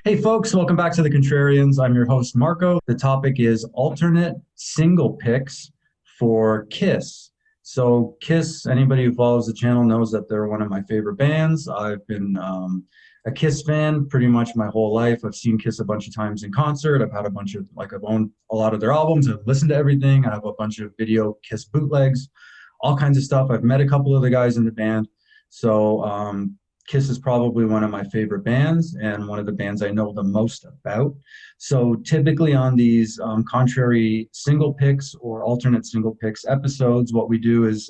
Hey folks, welcome back to the Contrarians. I'm your host Marco. The topic is alternate single picks for Kiss. So Kiss, anybody who follows the channel knows that they're one of my favorite bands. I've been a Kiss fan pretty much my whole life. I've seen Kiss a bunch of times in concert. I've had a bunch of I've owned a lot of their albums. I've listened to everything. I have a bunch of video Kiss bootlegs, all kinds of stuff. I've met a couple of the guys in the band. So Kiss is probably one of my favorite bands and one of the bands I know the most about. So typically on these contrary single picks or alternate single picks episodes, what we do is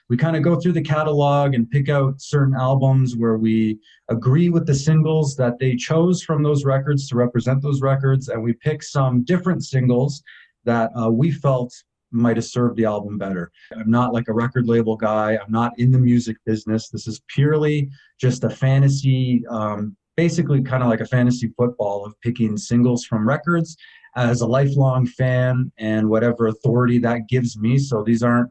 we kind of go through the catalog and pick out certain albums where we agree with the singles that they chose from those records to represent those records. And we pick some different singles that we felt might have served the album better. I'm not like a record label guy. I'm not in the music business. This is purely just a fantasy, basically kind of like a fantasy football of picking singles from records as a lifelong fan and whatever authority that gives me. So these aren't,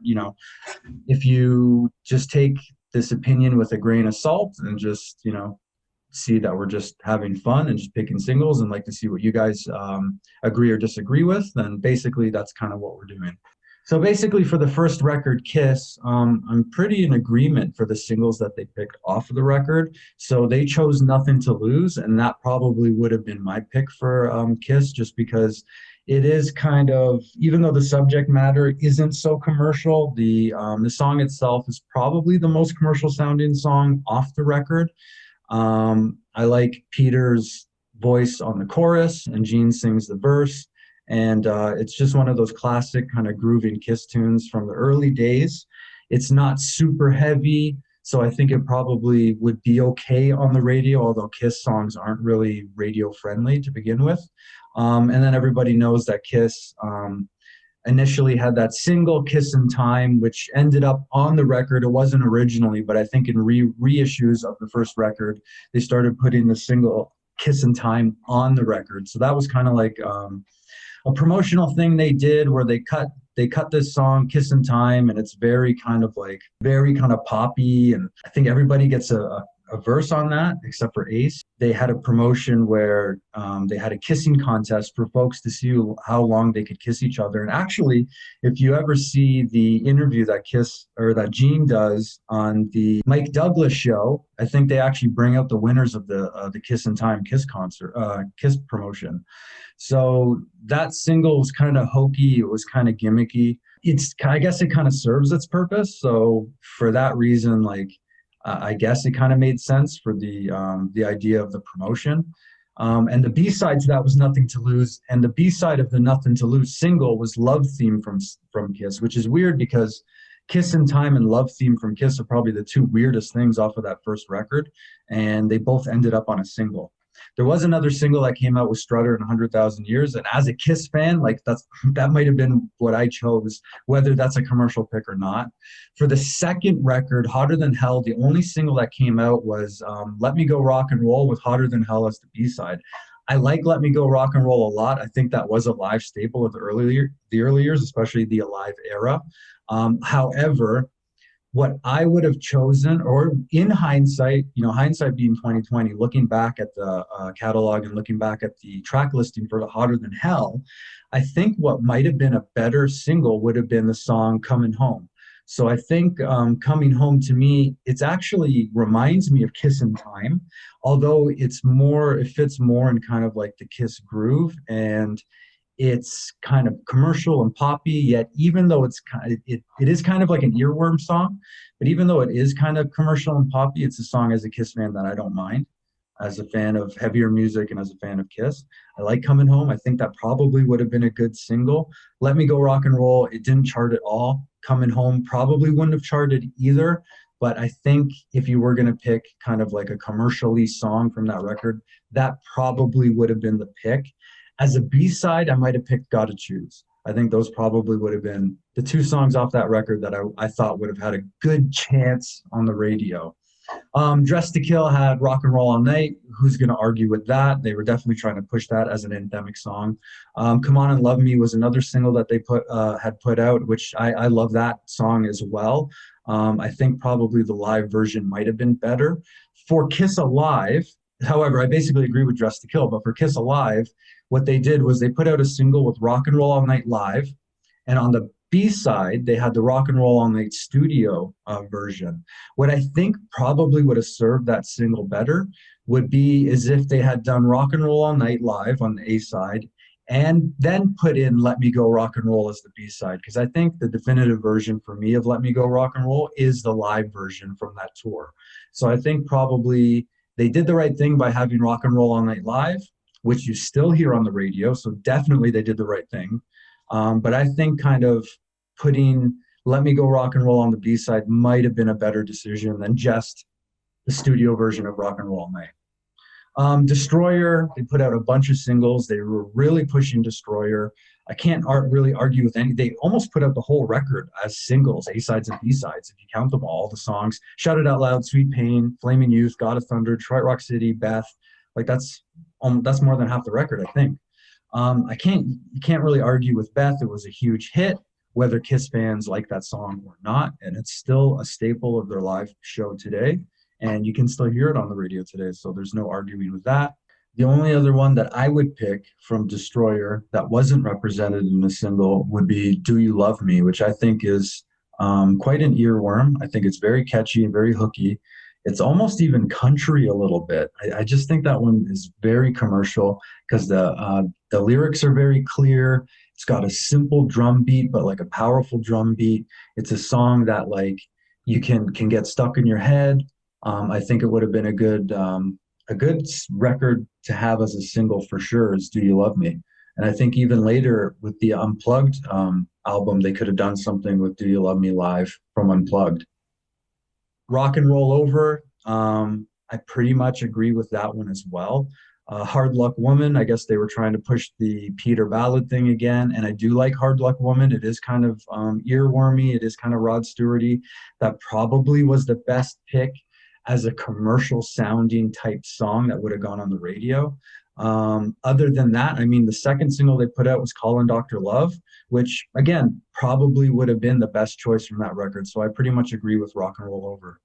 if you just take this opinion with a grain of salt and just, see that we're just having fun and just picking singles and like to see what you guys agree or disagree with, then basically that's kind of what we're doing. So basically for the first record, Kiss, I'm pretty in agreement for the singles that they picked off of the record. So they chose Nothing to Lose, and that probably would have been my pick for Kiss, just because it is kind of, even though the subject matter isn't so commercial, the song itself is probably the most commercial sounding song off the record. I like Peter's voice on the chorus and Gene sings the verse. And it's just one of those classic kind of grooving Kiss tunes from the early days. It's not super heavy, so I think it probably would be okay on the radio, although Kiss songs aren't really radio friendly to begin with. And then everybody knows that Kiss initially had that single Kiss in Time, which ended up on the record. It wasn't originally, but I think in reissues of the first record, they started putting the single Kiss in Time on the record. So that was kind of like a promotional thing they did where they cut this song Kiss in Time, and it's very kind of poppy, and I think everybody gets a verse on that except for Ace. They had a promotion where they had a kissing contest for folks to see how long they could kiss each other. And actually, if you ever see the interview that Gene does on the Mike Douglas show, I think they actually bring out the winners of the Kiss in Time Kiss concert, Kiss promotion. So that single was kind of hokey. It was kind of gimmicky. I guess it kind of serves its purpose. So for that reason, I guess it kind of made sense for the idea of the promotion. And the B-side to that was Nothing to Lose. And the B-side of the Nothing to Lose single was Love Theme from Kiss, which is weird because Kiss in Time and Love Theme from Kiss are probably the two weirdest things off of that first record. And they both ended up on a single. There was another single that came out with Strutter in 100,000 Years. And as a Kiss fan, that might have been what I chose, whether that's a commercial pick or not. For the second record, Hotter Than Hell, the only single that came out was Let Me Go Rock and Roll with Hotter Than Hell as the B-side. I like Let Me Go Rock and Roll a lot. I think that was a live staple of the early years, especially the Alive era. However, what I would have chosen, or in hindsight, hindsight being 2020, looking back at the catalog and looking back at the track listing for the Hotter Than Hell, I think what might have been a better single would have been the song Coming Home. So I think Coming Home to me, it's actually reminds me of Kiss in Time, although it fits more in kind of like the Kiss groove, and it's kind of commercial and poppy, yet even though it is kind of like an earworm song, but even though it is kind of commercial and poppy, it's a song as a Kiss fan that I don't mind. As a fan of heavier music and as a fan of Kiss, I like Coming Home. I think that probably would have been a good single. Let Me Go Rock and Roll, it didn't chart at all. Coming Home probably wouldn't have charted either. But I think if you were going to pick kind of like a commercially song from that record, that probably would have been the pick. As a B-side, I might have picked Gotta Choose. I think those probably would have been the two songs off that record that I thought would have had a good chance on the radio. Dressed to Kill had Rock and Roll All Night. Who's going to argue with that? They were definitely trying to push that as an anthemic song. Come On and Love Me was another single that they had put out, which I love that song as well. I think probably the live version might have been better. For Kiss Alive, However, I basically agree with Dress to Kill, but for Kiss Alive, what they did was they put out a single with Rock and Roll All Night Live, and on the B side, they had the Rock and Roll All Night studio version. What I think probably would have served that single better would be as if they had done Rock and Roll All Night Live on the A side and then put in Let Me Go Rock and Roll as the B side. Because I think the definitive version for me of Let Me Go Rock and Roll is the live version from that tour. So I think probably they did the right thing by having Rock and Roll All Night Live, which you still hear on the radio. So definitely they did the right thing. But I think kind of putting Let Me Go Rock and Roll on the B side might have been a better decision than just the studio version of Rock and Roll All Night. Destroyer, they put out a bunch of singles. They were really pushing Destroyer. I can't really argue with any. They almost put out the whole record as singles, A sides and B sides, if you count them all. The songs: Shout It Out Loud, Sweet Pain, Flaming Youth, God of Thunder, Detroit Rock City, Beth. Like that's more than half the record, I think. You can't really argue with Beth. It was a huge hit, whether Kiss fans like that song or not, and it's still a staple of their live show today. And you can still hear it on the radio today, so there's no arguing with that. The only other one that I would pick from Destroyer that wasn't represented in a single would be Do You Love Me, which I think is quite an earworm. I think it's very catchy and very hooky. It's almost even country a little bit. I just think that one is very commercial because the lyrics are very clear. It's got a simple drum beat, but like a powerful drum beat. It's a song that like you can get stuck in your head. I think it would have been a good record to have as a single for sure is Do You Love Me. And I think even later with the Unplugged album, they could have done something with Do You Love Me live from Unplugged. Rock and Roll Over, I pretty much agree with that one as well. Hard Luck Woman, I guess they were trying to push the Peter ballad thing again, and I do like Hard Luck Woman. It is kind of earwormy. It is kind of Rod Stewarty. That probably was the best pick as a commercial sounding type song that would have gone on the radio. Other than that, I mean, the second single they put out was Callin' Dr. Love, which again, probably would have been the best choice from that record. So I pretty much agree with Rock and Roll Over.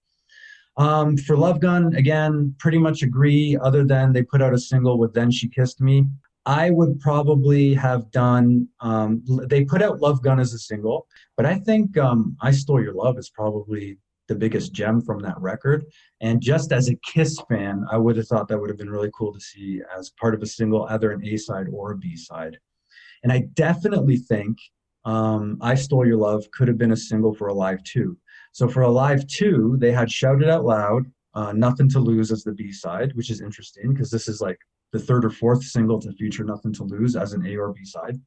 For Love Gun, again, pretty much agree, other than they put out a single with Then She Kissed Me. I would probably have done, they put out Love Gun as a single, but I think I Stole Your Love is probably the biggest gem from that record. And just as a Kiss fan, I would have thought that would have been really cool to see as part of a single, either an A side or a B side. And I definitely think I Stole Your Love could have been a single for Alive 2. So for Alive 2, they had Shout It Out Loud, Nothing to Lose as the B side, which is interesting because this is like the third or fourth single to feature Nothing to Lose as an A or B side.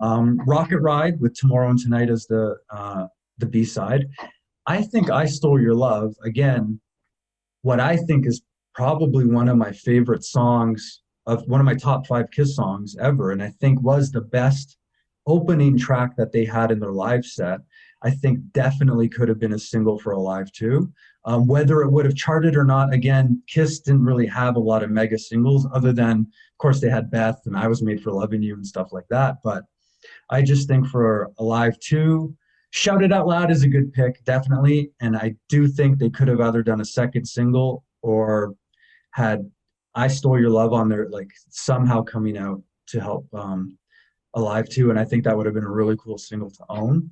Rocket Ride with Tomorrow and Tonight as the B side. I think I Stole Your Love, again, what I think is probably one of my favorite songs, of one of my top 5 Kiss songs ever, and I think was the best opening track that they had in their live set. I think definitely could have been a single for Alive 2. Whether it would have charted or not, again, Kiss didn't really have a lot of mega singles other than, of course, they had Beth and I Was Made for Loving You and stuff like that. But I just think for Alive 2, Shout It Out Loud is a good pick, definitely. And I do think they could have either done a second single or had I Stole Your Love on there, like somehow coming out to help Alive 2. And I think that would have been a really cool single to own.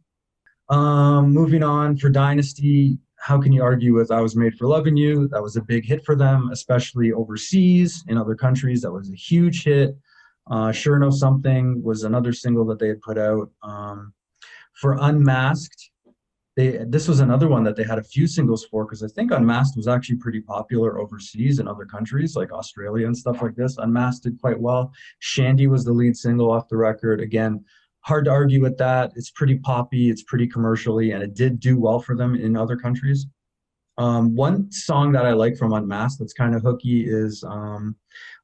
Moving on for Dynasty, how can you argue with I Was Made for Loving You? That was a big hit for them, especially overseas in other countries. That was a huge hit. Sure Know Something was another single that they had put out. For Unmasked, this was another one that they had a few singles for, because I think Unmasked was actually pretty popular overseas in other countries like Australia and stuff like this. Unmasked did quite well. Shandy was the lead single off the record. Again, hard to argue with that. It's pretty poppy, it's pretty commercially, and it did do well for them in other countries. One song that I like from Unmasked that's kind of hooky is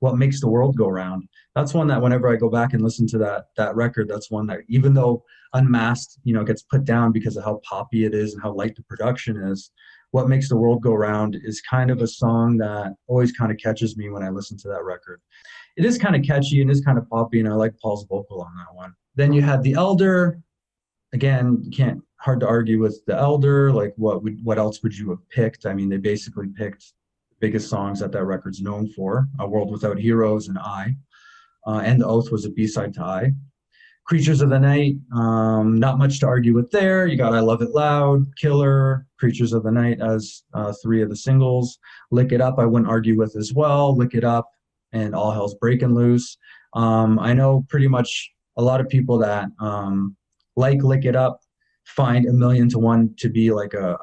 What Makes the World Go Round. That's one that whenever I go back and listen to that record, that's one that, even though Unmasked, gets put down because of how poppy it is and how light the production is, What Makes the World Go Round is kind of a song that always kind of catches me when I listen to that record. It is kind of catchy and is kind of poppy, and I like Paul's vocal on that one. Then you had The Elder. Again, hard to argue with The Elder. Like what else would you have picked? I mean, they basically picked biggest songs that that record's known for. A World Without Heroes and and The Oath was a B-side to I. Creatures of the Night, not much to argue with there. You got I Love It Loud, Killer, Creatures of the Night as three of the singles. Lick It Up, I wouldn't argue with as well. Lick It Up and All Hell's Breaking Loose. I know pretty much a lot of people that like Lick It Up find A Million to One to be like a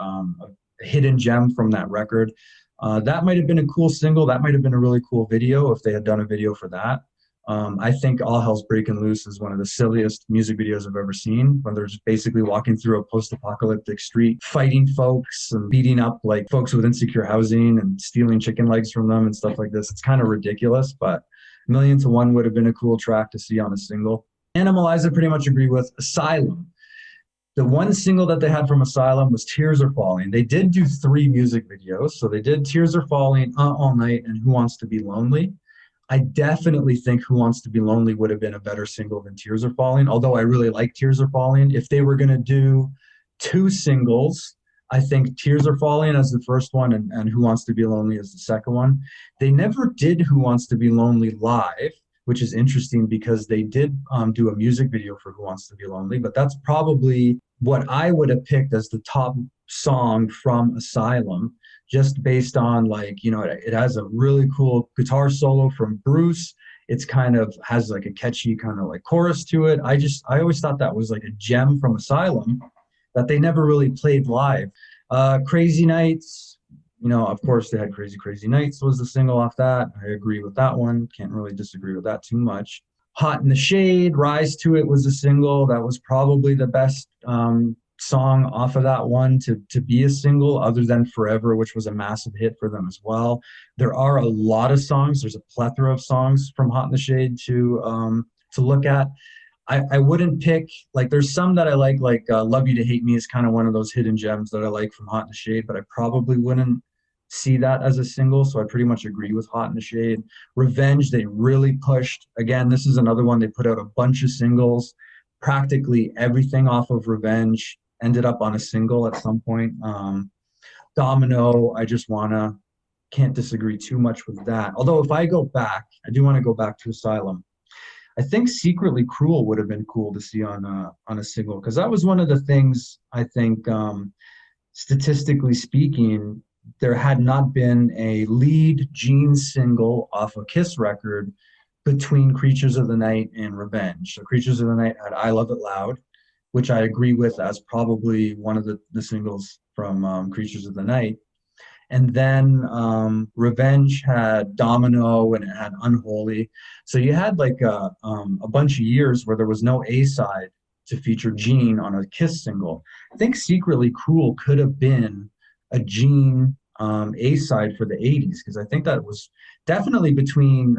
hidden gem from that record. That might have been a cool single. That might have been a really cool video if they had done a video for that. I think All Hell's Breaking Loose is one of the silliest music videos I've ever seen, when they're just basically walking through a post-apocalyptic street, fighting folks and beating up like folks with insecure housing and stealing chicken legs from them and stuff like this. It's kind of ridiculous, but A Million to One would have been a cool track to see on a single. Animalize, I pretty much agree with. Asylum. The one single that they had from Asylum was Tears Are Falling. They did do 3 music videos. So they did Tears Are Falling, All Night, and Who Wants to Be Lonely. I definitely think Who Wants to Be Lonely would have been a better single than Tears Are Falling, although I really like Tears Are Falling. If they were going to do 2 singles, I think Tears Are Falling as the first one and Who Wants to Be Lonely as the second one. They never did Who Wants to Be Lonely live, which is interesting because they did do a music video for Who Wants to Be Lonely, but that's probably what I would have picked as the top song from Asylum, just based on like, you know, it has a really cool guitar solo from Bruce. It's kind of has like a catchy kind of like chorus to it. I always thought that was like a gem from Asylum that they never really played live. Crazy Nights, you know, of course they had Crazy Crazy Nights was the single off that. I agree with that one. Can't really disagree with that too much. Hot in the Shade, Rise to It was a single. That was probably the best song off of that one to be a single, other than Forever, which was a massive hit for them as well. There are a lot of songs. There's a plethora of songs from Hot in the Shade to look at. I wouldn't pick, like there's some that I like Love You to Hate Me is kind of one of those hidden gems that I like from Hot in the Shade, but I probably wouldn't see that as a single, so I pretty much agree with Hot in the Shade. Revenge, they really pushed. Again, this is another one. They put out a bunch of singles. Practically everything off of Revenge ended up on a single at some point. Domino, I Just Wanna, can't disagree too much with that. Although if I go back, I do want to go back to Asylum. I think Secretly Cruel would have been cool to see on a single, because that was one of the things I think, statistically speaking, there had not been a lead Gene single off a Kiss record between Creatures of the Night and Revenge. So Creatures of the Night had I Love It Loud, which I agree with as probably one of the singles from Creatures of the Night. And then Revenge had Domino and it had Unholy. So you had like a bunch of years where there was no A-side to feature Gene on a Kiss single. I think Secretly Cruel could have been a Gene A-side for the 80s, because I think that was definitely between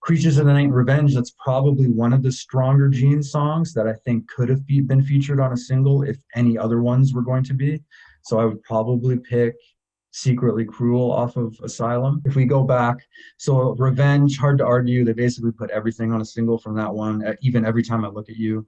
Creatures of the Night and Revenge. That's probably one of the stronger Gene songs that I think could have been featured on a single if any other ones were going to be. So I would probably pick Secretly Cruel off of Asylum. If we go back, so Revenge, hard to argue. They basically put everything on a single from that one, even Every Time I Look at You,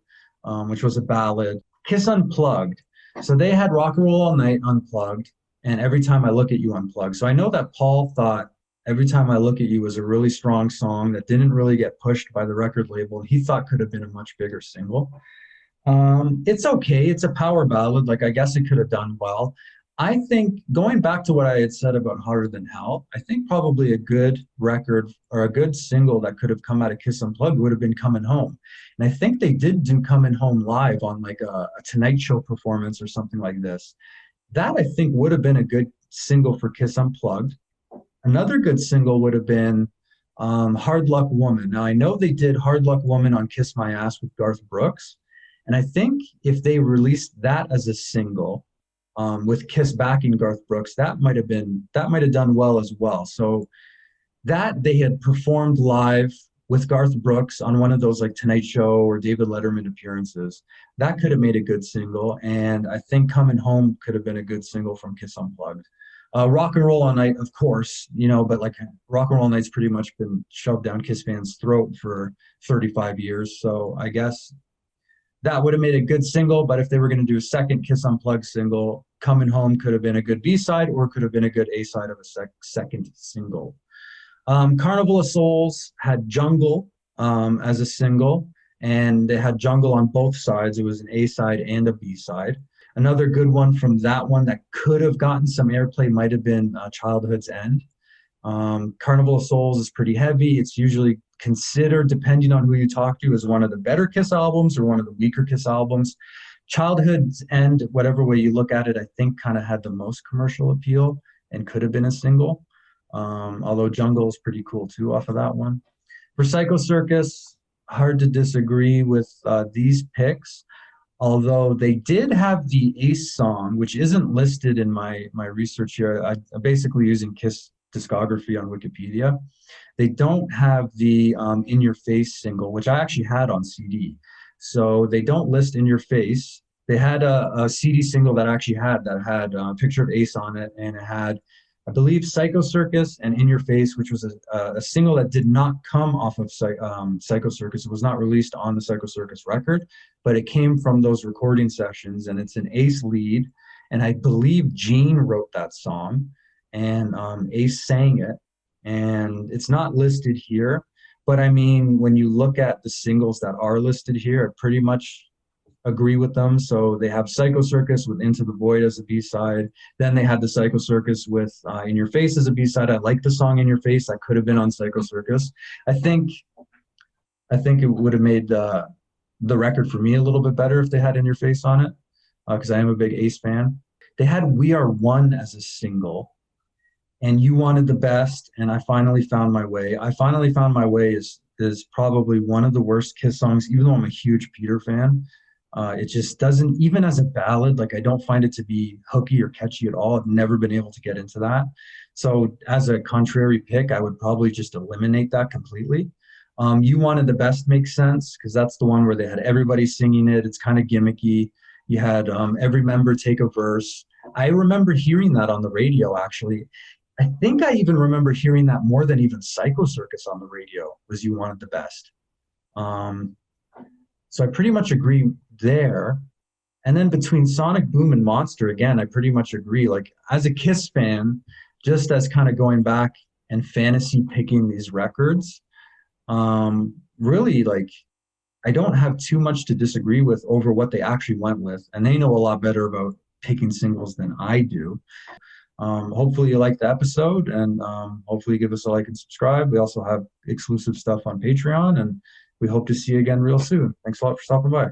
which was a ballad. Kiss Unplugged. So they had Rock and Roll All Night unplugged and Every Time I Look at You unplugged. So I know that Paul thought Every Time I Look at You was a really strong song that didn't really get pushed by the record label. He thought could have been a much bigger single. It's okay. It's a power ballad. Like, I guess it could have done well. I think, going back to what I had said about Harder Than Hell, I think probably a good record or a good single that could have come out of Kiss Unplugged would have been Coming Home. And I think they did do Coming Home live on like a Tonight Show performance or something like this. That I think would have been a good single for Kiss Unplugged. Another good single would have been Hard Luck Woman. Now, I know they did Hard Luck Woman on Kiss My Ass with Garth Brooks. And I think if they released that as a single, with Kiss backing Garth Brooks, that might have done well as well. So that they had performed live with Garth Brooks on one of those like Tonight Show or David Letterman appearances, that could have made a good single. And I think Coming Home could have been a good single from Kiss Unplugged. Rock and Roll All Night, of course, you know, but like Rock and Roll All Night's pretty much been shoved down Kiss fans' throat for 35 years. So I guess that would have made a good single, but if they were going to do a second Kiss Unplugged single, Coming Home could have been a good B-side or could have been a good A-side of a second single. Carnival of Souls had Jungle as a single, and they had Jungle on both sides. It was an A-side and a B-side. Another good one from that one that could have gotten some airplay might have been Childhood's End. Carnival of Souls is pretty heavy. It's usually considered, depending on who you talk to, as one of the better Kiss albums or one of the weaker Kiss albums. Childhood's End, whatever way you look at it, I think kind of had the most commercial appeal and could have been a single. Although Jungle is pretty cool too off of that one. For Psycho Circus, hard to disagree with these picks. Although they did have the Ace song, which isn't listed in my research here. I'm basically using Kiss discography on Wikipedia. They don't have the In Your Face single, which I actually had on CD. So they don't list In Your Face. They had a CD single that actually had a picture of Ace on it, and it had, I believe, Psycho Circus and In Your Face, which was a single that did not come off of Psycho Circus. It was not released on the Psycho Circus record, but it came from those recording sessions, and it's an Ace lead. And I believe Gene wrote that song, and Ace sang it. And it's not listed here, but I mean, when you look at the singles that are listed here, I pretty much agree with them. So they have Psycho Circus with Into the Void as a B-side. Then they had the Psycho Circus with In Your Face as a B-side. I like the song In Your Face. That could have been on Psycho Circus. I think it would have made the record for me a little bit better if they had In Your Face on it, because I am a big Ace fan. They had We Are One as a single, and You Wanted the Best, and I Finally Found My Way. I Finally Found My Way is probably one of the worst Kiss songs, even though I'm a huge Peter fan. It just doesn't, even as a ballad, like I don't find it to be hooky or catchy at all. I've never been able to get into that. So as a contrary pick, I would probably just eliminate that completely. You Wanted the Best makes sense because that's the one where they had everybody singing it. It's kind of gimmicky. You had every member take a verse. I remember hearing that on the radio, actually. I think I even remember hearing that more than even Psycho Circus on the radio, was You Wanted the Best. So I pretty much agree there. And then between Sonic Boom and Monster, again, I pretty much agree. Like, as a Kiss fan, just as kind of going back and fantasy picking these records, really, like, I don't have too much to disagree with over what they actually went with. And they know a lot better about picking singles than I do. Hopefully you liked the episode, and hopefully give us a like and subscribe. We also have exclusive stuff on Patreon, and we hope to see you again real soon. Thanks a lot for stopping by.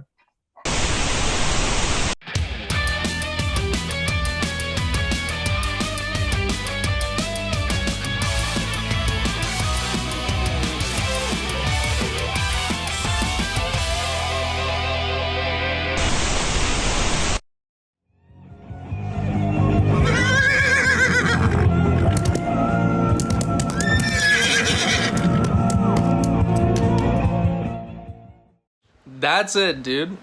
That's it, dude.